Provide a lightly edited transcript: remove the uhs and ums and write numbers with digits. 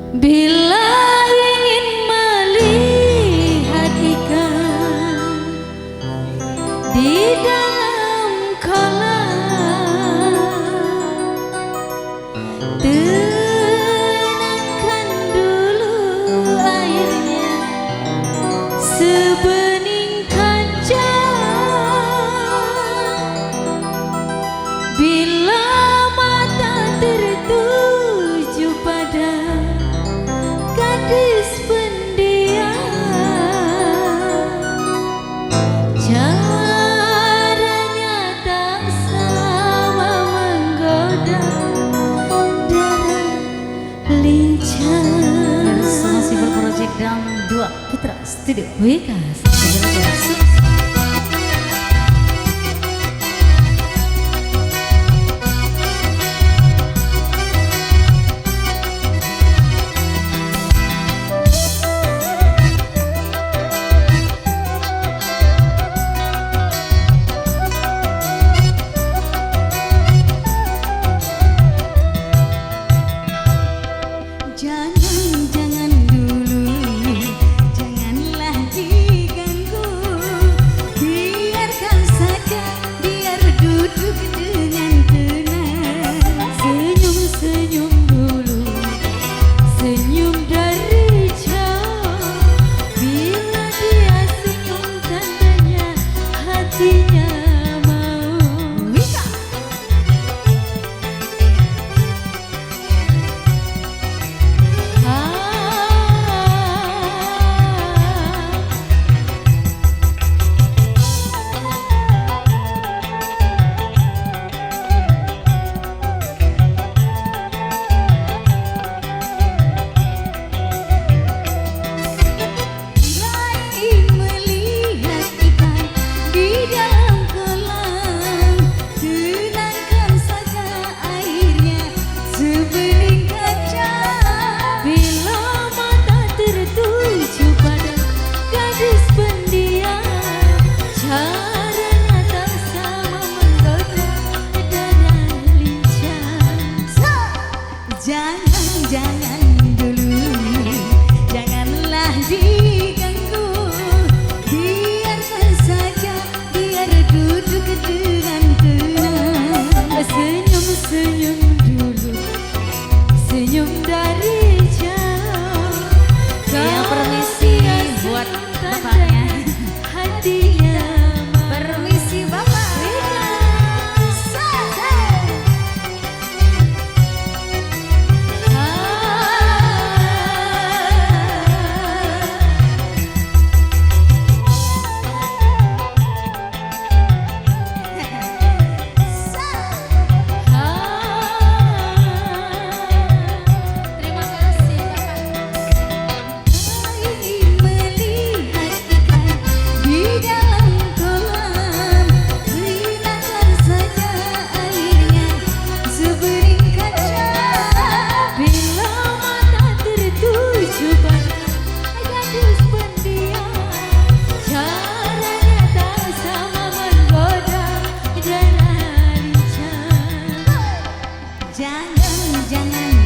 Bila ingin melihat ikan di dalam kolam, tenangkan dulu airnya sebening kaca. Bila mata tertuju pada gadis pendiam, caranya tak sama menggoda darah lincah. Bersama Silver Project dan 2 Putra Studio Wikas. Jangan dulu, janganlah diganggu, biarkan saja, biar duduk dengan tenang. Senyum-senyum dulu, senyum dari jauh. Bila dia senyum tandanya hatinya mau. Wika. Jangan dulu, janganlah diganggu, biarkan saja, biar duduk dengan tenang. Senyum-senyum dulu, senyum dari jauh. Yang permisi buat bapaknya. Hatinya Permisi Bapak. Jangan